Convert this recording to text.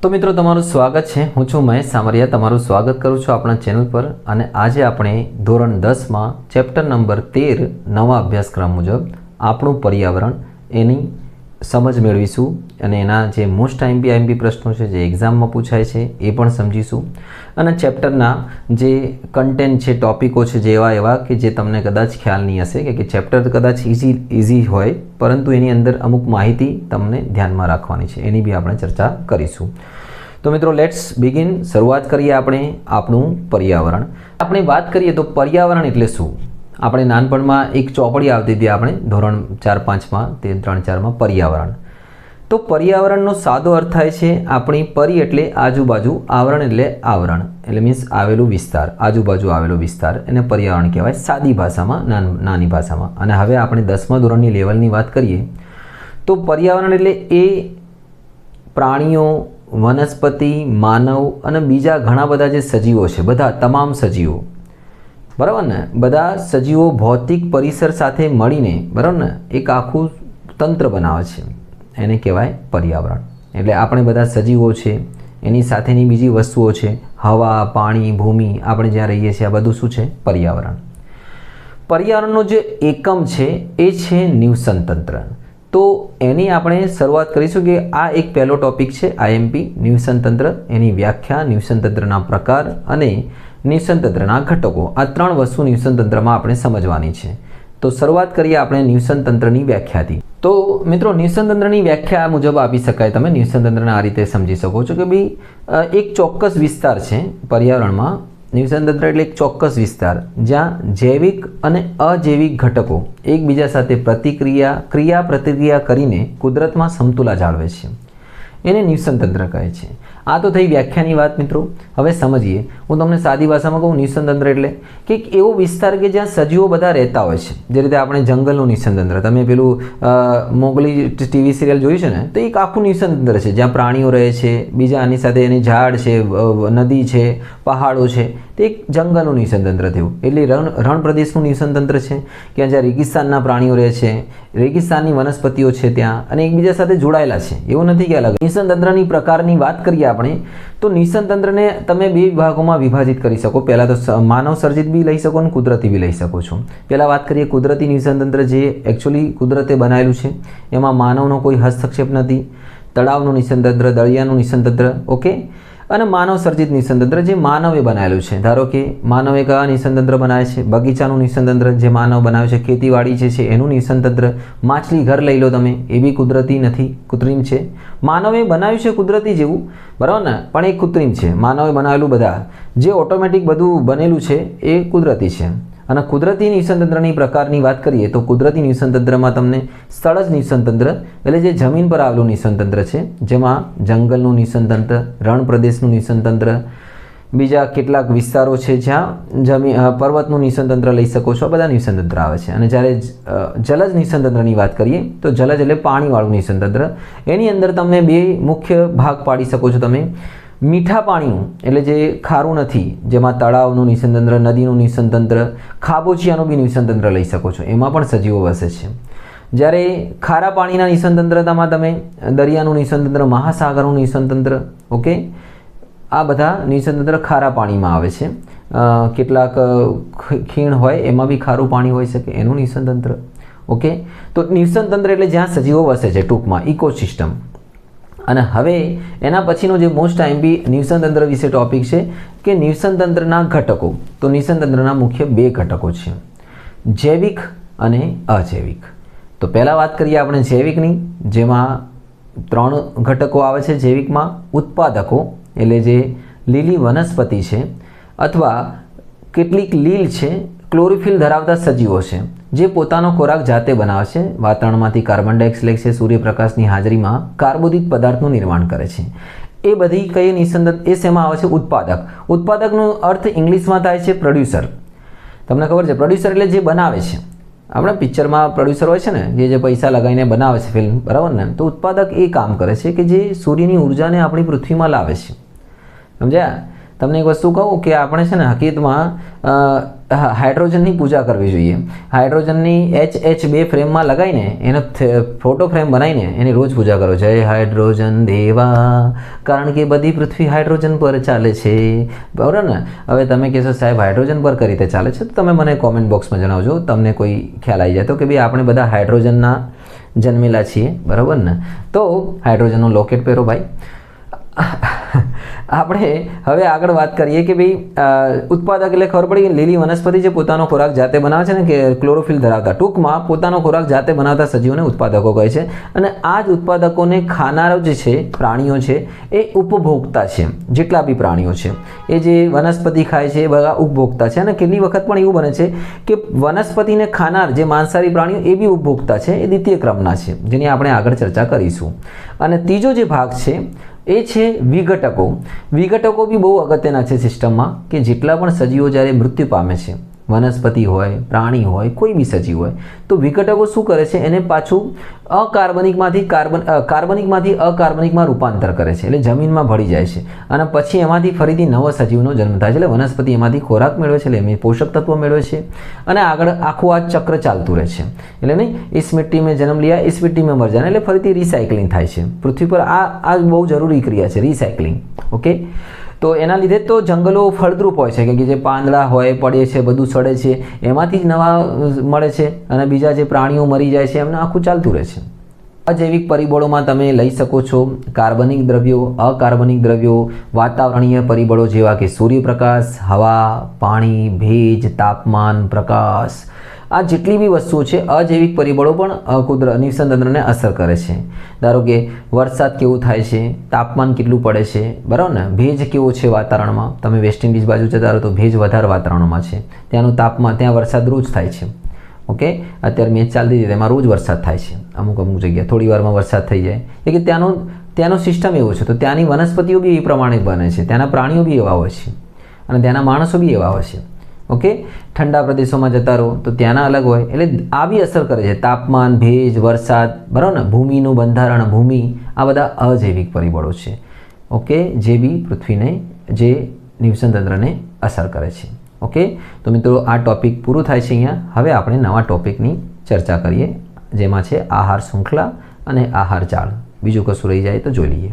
तो मित्रों तमाરું સ્વાગત છે। હું છું મહેશ સામરિયા, તમારું સ્વાગત કરું છું આપણા ચેનલ પર। અને આજે આપણે ધોરણ 10 માં ચેપ્ટર નંબર 13 નવા અભ્યાસક્રમ મુજબ આપણું પર્યાવરણ એની સમજ મેળવીશું અને એના જે મોસ્ટ આઈએમપી પ્રશ્નો છે જે એક્ઝામમાં પૂછાય છે એ પણ સમજીશું। અને ચેપ્ટરના જે કન્ટેન્ટ છે, ટોપિકો છે જેવા એવા કે જે તમને કદાચ ખ્યાલ નહીં હશે કે ચેપ્ટર કદાચ ઇઝી હોય પરંતુ એની અંદર અમુક માહિતી તમને ધ્યાનમાં રાખવાની છે, એની બી આપણે ચર્ચા કરીશું। તો મિત્રો લેટ્સ બિગિન। શરૂઆત કરીએ આપણે આપણું પર્યાવરણ। આપણે વાત કરીએ તો પર્યાવરણ એટલે શું? આપણે નાનપણમાં એક ચોપડી આવતી હતી, આપણે ધોરણ 4-5માં તે 3-4માં પર્યાવરણ। તો પર્યાવરણનો સાદો અર્થ થાય છે આપણી પરી એટલે આજુબાજુ, આવરણ એટલે આવરણ એટલે મીન્સ આવેલું વિસ્તાર, આજુબાજુ આવેલો વિસ્તાર એને પર્યાવરણ કહેવાય સાદી ભાષામાં, નાની ભાષામાં। અને હવે આપણે 10મા ધોરણની લેવલની વાત કરીએ તો પર્યાવરણ એટલે એ પ્રાણીઓ, વનસ્પતિ, માનવ અને બીજા ઘણા બધા જે સજીવો છે, બધા તમામ સજીવો, બરાબર ને, બધા સજીવો ભૌતિક પરિસર સાથે મળીને, બરાબર ને, એક આખું તંત્ર બનાવે છે, એને કહેવાય પર્યાવરણ। એટલે આપણે બધા સજીવો છે, એની સાથેની બીજી વસ્તુઓ છે, હવા, પાણી, ભૂમિ, આપણે જ્યાં રહીએ છીએ, આ બધું શું છે? પર્યાવરણ। પર્યાવરણનો જે એકમ છે એ છે નિવસન તંત્ર। તો એની આપણે શરૂઆત કરીશું કે આ એક પહેલો ટોપિક છે આઈએમપી, નિવસન તંત્ર, એની વ્યાખ્યા, નિવસન તંત્રના પ્રકાર અને નિવસન તંત્રના ઘટકો। આ ત્રણ વસ્તુ નિવસન તંત્રમાં આપણે સમજવાની છે। તો શરૂઆત કરીએ આપણે નિવસન તંત્રની વ્યાખ્યાથી। તો મિત્રો નિવસન તંત્રની વ્યાખ્યા મુજબ આપી શકાય, તમે નિવસન તંત્રને આ રીતે સમજી શકો છો કે ભાઈ એક ચોક્કસ વિસ્તાર છે પર્યાવરણમાં। નિવસન તંત્ર એટલે એક ચોક્કસ વિસ્તાર જ્યાં જૈવિક અને અજૈવિક ઘટકો એકબીજા સાથે ક્રિયા પ્રતિક્રિયા કરીને કુદરતમાં સમતુલા જાળવે છે, એને નિવસન તંત્ર કહે છે। આ તો થઈ વ્યાખ્યાની વાત મિત્રો। હવે સમજીએ, હું તમને સાદી ભાષામાં કહું, નિવસન તંત્ર એટલે કે એક એવો વિસ્તાર કે જ્યાં સજીવો બધા રહેતા હોય છે। જે રીતે આપણે જંગલનું નિવસન તંત્ર, તમે પેલું મોગલી ટીવી સિરિયલ જોયું છે ને, તો એક આખું નિવસન તંત્ર છે જ્યાં પ્રાણીઓ રહે છે, બીજા આની સાથે એની ઝાડ છે, નદી છે, પહાડો છે, તે એક જંગલનું નિવસન તંત્ર થયું। એટલે રણ પ્રદેશનું નિવસન તંત્ર છે કે જ્યાં રેગિસ્તાનના પ્રાણીઓ રહે છે, રેગિસ્તાનની વનસ્પતિઓ છે ત્યાં, અને એકબીજા સાથે જોડાયેલા છે, એવું નથી કે અલગ। નિવસન તંત્રની પ્રકારની વાત કરીએ આપણે તો નિવસન તંત્રને તમે બે વિભાગોમાં વિભાજિત કરી શકો। પહેલાં તો માનવ સર્જિત બી લઈ શકો અને કુદરતી બી લઈ શકો છો। પહેલાં વાત કરીએ કુદરતી નિવસન તંત્ર, જે એકચ્યુઅલી કુદરતે બનાવેલું છે, એમાં માનવનો કોઈ હસ્તક્ષેપ નથી। તળાવનું નિવસન તંત્ર, દરિયાનું નિવસન તંત્ર, ઓકે। અને માનવ સર્જિત નિવસન તંત્ર જે માનવે બનાવેલું છે। ધારો કે માનવે કયા નિવસન તંત્ર બનાવે છે? બગીચાનું નિવસન તંત્ર જે માનવ બનાવે છે, ખેતીવાડી જે છે એનું નિવસન તંત્ર, માછલી ઘર લઈ લો તમે, એ બી કુદરતી નથી, કૃત્રિમ છે। માનવે બનાવ્યું છે કુદરતી જેવું, બરાબર ને, પણ એ કૃત્રિમ છે। માનવે બનાવેલું બધા જે ઓટોમેટિક બધું બનેલું છે એ કુદરતી છે। અને કુદરતી નિવસન તંત્રની પ્રકારની વાત કરીએ તો કુદરતી નિવસન તંત્રમાં તમને સ્થળજ નિવસન તંત્ર એટલે જે જમીન પર આવેલું નિવસન તંત્ર છે, જેમાં જંગલનું નિવસન તંત્ર, રણ પ્રદેશનું નિવસન તંત્ર, બીજા કેટલાક વિસ્તારો છે જ્યાં પર્વતનું નિવસન તંત્ર લઈ શકો છો, આ બધા નિવસન તંત્ર આવે છે। અને જ્યારે જલજ નિવસન તંત્રની વાત કરીએ તો જલજ એટલે પાણીવાળું નિવસન તંત્ર, એની અંદર તમે બે મુખ્ય ભાગ પાડી શકો છો તમે। મીઠા પાણીનું એટલે જે ખારું નથી, જેમાં તળાવનું નિવસન તંત્ર, નદીનું નિવસન તંત્ર, ખાબોચિયાનું બી નિવસન તંત્ર લઈ શકો છો, એમાં પણ સજીવો વસે છે। જ્યારે ખારા પાણીના નિવસન તંત્રમાં તમે દરિયાનું નિવસન તંત્ર, મહાસાગરનું નિવસન તંત્ર, ઓકે, આ બધા નિવસન તંત્ર ખારા પાણીમાં આવે છે। કેટલાક ખીણ હોય એમાં બી ખારું પાણી હોઈ શકે, એનું નિવસન તંત્ર, ઓકે। તો નિવસન તંત્ર એટલે જ્યાં સજીવો વસે છે, ટૂંકમાં ઇકોસિસ્ટમ। અને હવે એના પછીનો જે મોસ્ટ આઈએમપી નિવસન તંત્ર વિશે ટોપિક છે કે નિવસન તંત્રના ઘટકો। તો નિવસન તંત્રના મુખ્ય બે ઘટકો છે, જૈવિક અને અજૈવિક। તો પહેલાં વાત કરીએ આપણે જૈવિકની, જેમાં 3 ઘટકો આવે છે જૈવિકમાં। ઉત્પાદકો એટલે જે લીલી વનસ્પતિ છે અથવા કેટલીક લીલ છે, ક્લોરોફિલ ધરાવતા સજીવો છે જે પોતાનો ખોરાક જાતે બનાવે છે, વાતાવરણમાંથી કાર્બન ડાયોક્સાઇડ લે છે, સૂર્યપ્રકાશની હાજરીમાં કાર્બોદિત પદાર્થનું નિર્માણ કરે છે। એ બધી કઈ નિવસન તંત્ર? એ શેમાં આવે છે? ઉત્પાદક। ઉત્પાદકનો અર્થ ઇંગ્લિશમાં થાય છે પ્રોડ્યુસર। તમને ખબર છે પ્રોડ્યુસર એટલે જે બનાવે છે, આપણે પિક્ચરમાં પ્રોડ્યુસર હોય છે ને, જે પૈસા લગાવીને બનાવે છે ફિલ્મ, બરાબર ને। તો ઉત્પાદક એ કામ કરે છે કે જે સૂર્યની ઉર્જાને આપણી પૃથ્વીમાં લાવે છે, સમજ્યા? તમને એક વસ્તુ કહું કે આપણે છે ને હકીકતમાં હાઇડ્રોજનની પૂજા કરવી જોઈએ. હાઇડ્રોજનની HH2 ફ્રેમમાં લગાવીને એનો ફોટો ફ્રેમ બનાવીને એની રોજ પૂજા કરો. જય હાઇડ્રોજન દેવા, કારણ કે બધી પૃથ્વી હાઇડ્રોજન પર ચાલે છે. બરાબર ને? હવે તમે કહેશો સાહેબ હાઇડ્રોજન પર કઈ રીતે ચાલે છે, તો તમે મને કોમેન્ટ બોક્સમાં જણાવજો. તમને કોઈ ખ્યાલ આવી જાય તો કે ભાઈ આપણે બધા હાઇડ્રોજનના જન્મેલા છીએ. બરાબર ને? તો હાઇડ્રોજનનો લોકેટ પહેરો ભાઈ. આપણે હવે આગળ વાત કરીએ કે ભાઈ ઉત્પાદક એટલે ખબર પડી કે લીલી વનસ્પતિ જે પોતાનો ખોરાક જાતે બનાવે છે ને, કે ક્લોરોફિલ ધરાવતા, ટૂંકમાં પોતાનો ખોરાક જાતે બનાવતા સજીવોને ઉત્પાદકો કહે છે. અને આ જ ઉત્પાદકોને ખાનારો જે છે પ્રાણીઓ છે એ ઉપભોક્તા છે. જેટલા બી પ્રાણીઓ છે એ જે વનસ્પતિ ખાય છે એ બધા ઉપભોક્તા છે. અને કેટલી વખત પણ એવું બને છે કે વનસ્પતિને ખાનાર જે માંસાહારી પ્રાણીઓ એ બી ઉપભોક્તા છે, એ દ્વિતીય ક્રમના છે, જેની આપણે આગળ ચર્ચા કરીશું. અને ત્રીજો જે ભાગ છે એ છે વિઘટકો. વિઘટકો બી બહુ અગત્યના છે સિસ્ટમમાં, કે જેટલા પણ સજીવો જ્યારે મૃત્યુ પામે છે, વનસ્પતિ હોય, પ્રાણી હોય, કોઈ બી સજીવ હોય, તો વિઘટકો શું કરે છે, એને પાછું કાર્બનિકમાંથી અકાર્બનિકમાં રૂપાંતર કરે છે. એટલે જમીનમાં ભળી જાય છે અને પછી એમાંથી ફરીથી નવો સજીવનો જન્મ થાય છે. એટલે વનસ્પતિ એમાંથી ખોરાક મેળવે છે, એટલે એમાં પોષક તત્વો મેળવે છે અને આગળ આખું આ ચક્ર ચાલતું રહે છે. એટલે નહીં, ઇસ મિટ્ટી મેં જન્મ लिया, ઇસ મિટ્ટી મેં મર જાના, એટલે ફરીથી રિસાયકલિંગ થાય છે પૃથ્વી પર. આ બહુ જરૂરી ક્રિયા છે, રિસાયકલિંગ. ઓકે, તો એના લીધે તો જંગલો ફળદ્રુપ હોય છે, કે જે પાંદડા હોય, પડે છે, બધું સડે છે, એમાંથી જ નવા મળે છે અને બીજા જે પ્રાણીઓ મરી જાય છે એમને આખું ચાલતું રહે છે. અજૈવિક પરિબળોમાં તમે લઈ શકો છો કાર્બનિક દ્રવ્યો, અકાર્બનિક દ્રવ્યો, વાતાવરણીય પરિબળો જેવા કે સૂર્યપ્રકાશ, હવા, પાણી, ભેજ, તાપમાન, પ્રકાશ. આ જેટલી બી વસ્તુઓ છે અજૈવિક પરિબળો પણ નિવસન તંત્રને અસર કરે છે. ધારો કે વરસાદ કેવું થાય છે, તાપમાન કેટલું પડે છે, બરાબર ને? ભેજ કેવો છે વાતાવરણમાં. તમે વેસ્ટ ઇન્ડિઝ બાજુ જતા રહો તો ભેજ વધારે વાતાવરણમાં છે, ત્યાંનું તાપમાન, ત્યાં વરસાદ રોજ થાય છે. ઓકે, અત્યારે મેચ ચાલતી હતી તેમાં રોજ વરસાદ થાય છે. અમુક જગ્યાએ થોડી વારમાં વરસાદ થઈ જાય, એટલે કે ત્યાંનો સિસ્ટમ એવો છે. તો ત્યાંની વનસ્પતિઓ બી એ પ્રમાણે બને છે, ત્યાંના પ્રાણીઓ બી એવા હોય છે અને ત્યાંના માણસો બી એવા હોય છે. ઓકે, ઠંડા પ્રદેશોમાં જતા રહો તો ત્યાંના અલગ હોય. એટલે આ બી અસર કરે છે, તાપમાન, ભેજ, વરસાદ, બરાબર ને? ભૂમિનું બંધારણ, ભૂમિ, આ બધા અજૈવિક પરિબળો છે. ઓકે, જે બી પૃથ્વીને, જે નિવસન તંત્રને અસર કરે છે. ઓકે, તો મિત્રો આ ટોપિક પૂરું થાય છે અહીંયા. હવે આપણે નવા ટોપિકની ચર્ચા કરીએ, જેમાં છે આહાર શૃંખલા અને આહાર જાળ. બીજું કશું રહી જાય તો જોઈ લઈએ.